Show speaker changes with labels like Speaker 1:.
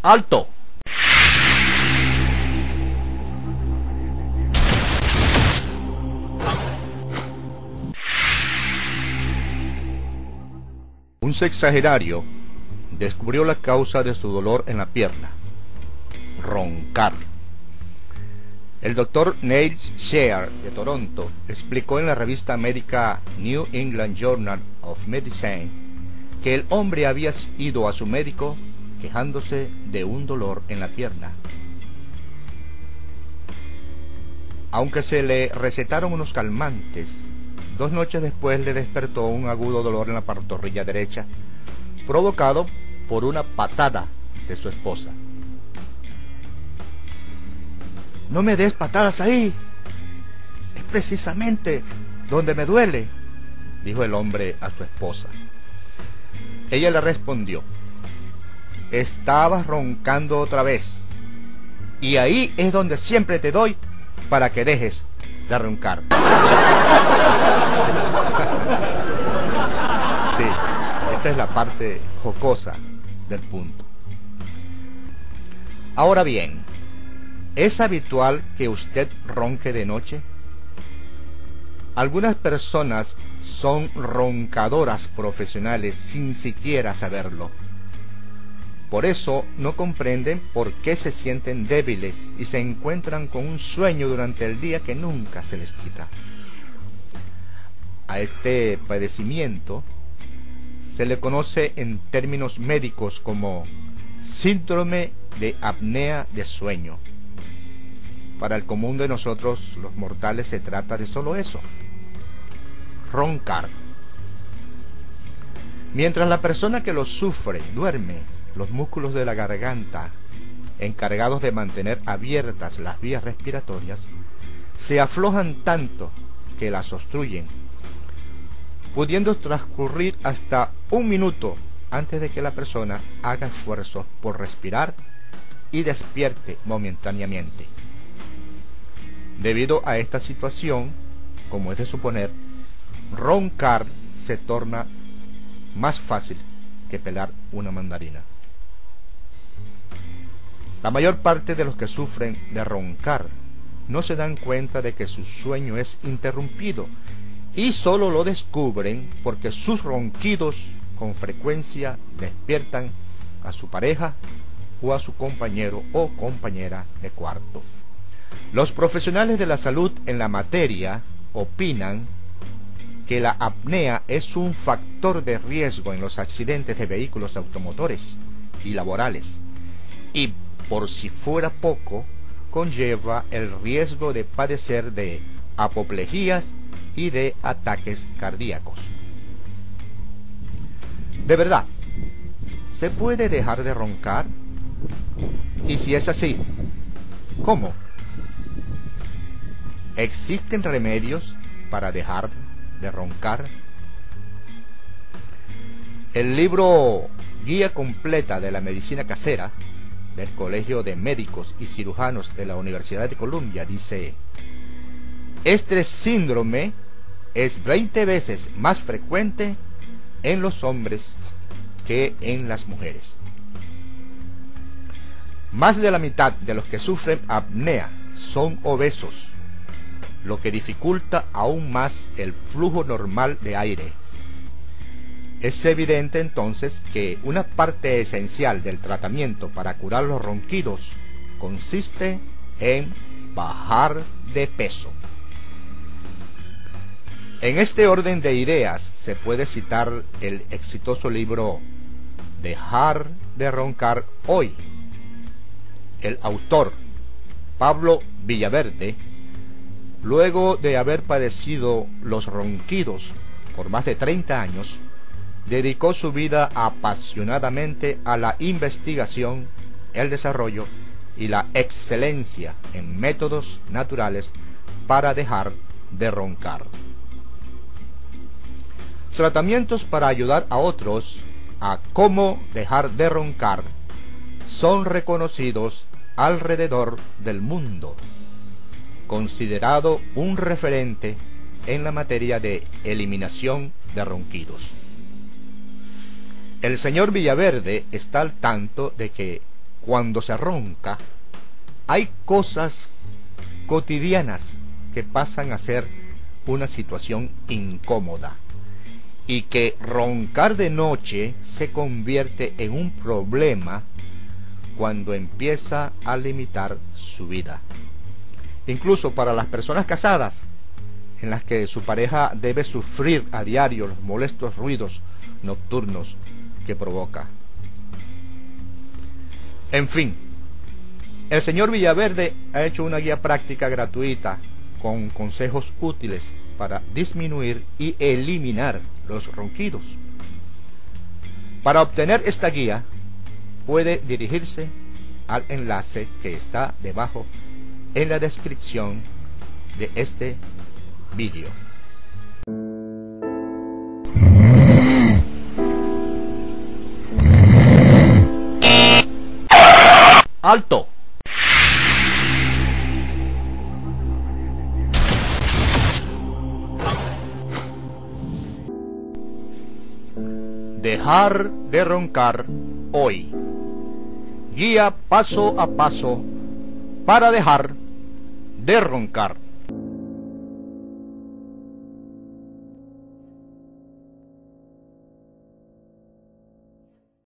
Speaker 1: ¡Alto! Un sexagenario descubrió la causa de su dolor en la pierna: roncar. El doctor Neil Shear de Toronto explicó en la revista médica New England Journal of Medicine que el hombre había ido a su médico quejándose de un dolor en la pierna. Aunque se le recetaron unos calmantes, 2 noches después le despertó un agudo dolor en la pantorrilla derecha, provocado por una patada de su esposa. «No me des patadas ahí, es precisamente donde me duele», dijo el hombre a su esposa. Ella le respondió: «Estabas roncando otra vez, y ahí es donde siempre te doy para que dejes de roncar». Sí, esta es la parte jocosa del punto. Ahora bien, ¿es habitual que usted ronque de noche? Algunas personas son roncadoras profesionales sin siquiera saberlo. Por eso no comprenden por qué se sienten débiles y se encuentran con un sueño durante el día que nunca se les quita. A este padecimiento se le conoce en términos médicos como síndrome de apnea de sueño. Para el común de nosotros, los mortales, se trata de solo eso: roncar. Mientras la persona que lo sufre duerme, los músculos de la garganta, encargados de mantener abiertas las vías respiratorias, se aflojan tanto que las obstruyen, pudiendo transcurrir hasta 1 minuto antes de que la persona haga esfuerzos por respirar y despierte momentáneamente. Debido a esta situación, como es de suponer, roncar se torna más fácil que pelar una mandarina. La mayor parte de los que sufren de roncar no se dan cuenta de que su sueño es interrumpido y solo lo descubren porque sus ronquidos con frecuencia despiertan a su pareja o a su compañero o compañera de cuarto. Los profesionales de la salud en la materia opinan que la apnea es un factor de riesgo en los accidentes de vehículos automotores y laborales, y por si fuera poco, conlleva el riesgo de padecer de apoplejías y de ataques cardíacos. De verdad, ¿se puede dejar de roncar? Y si es así, ¿cómo? ¿Existen remedios para dejar de roncar? El libro Guía Completa de la Medicina Casera del Colegio de Médicos y Cirujanos de la Universidad de Columbia dice: este síndrome es 20 veces más frecuente en los hombres que en las mujeres. Más de la mitad de los que sufren apnea son obesos, lo que dificulta aún más el flujo normal de aire. Es evidente entonces que una parte esencial del tratamiento para curar los ronquidos consiste en bajar de peso. En este orden de ideas se puede citar el exitoso libro Dejar de roncar hoy. El autor, Pablo Villaverde, luego de haber padecido los ronquidos por más de 30 años, dedicó su vida apasionadamente a la investigación, el desarrollo y la excelencia en métodos naturales para dejar de roncar. Tratamientos para ayudar a otros a cómo dejar de roncar son reconocidos alrededor del mundo, considerado un referente en la materia de eliminación de ronquidos. El señor Villaverde está al tanto de que cuando se ronca, hay cosas cotidianas que pasan a ser una situación incómoda y que roncar de noche se convierte en un problema cuando empieza a limitar su vida. Incluso para las personas casadas, en las que su pareja debe sufrir a diario los molestos ruidos nocturnos que provoca. En fin, el señor Villaverde ha hecho una guía práctica gratuita con consejos útiles para disminuir y eliminar los ronquidos. Para obtener esta guía, puede dirigirse al enlace que está debajo en la descripción de este vídeo. ¡Alto! Dejar de roncar hoy. Guía paso a paso para dejar de roncar.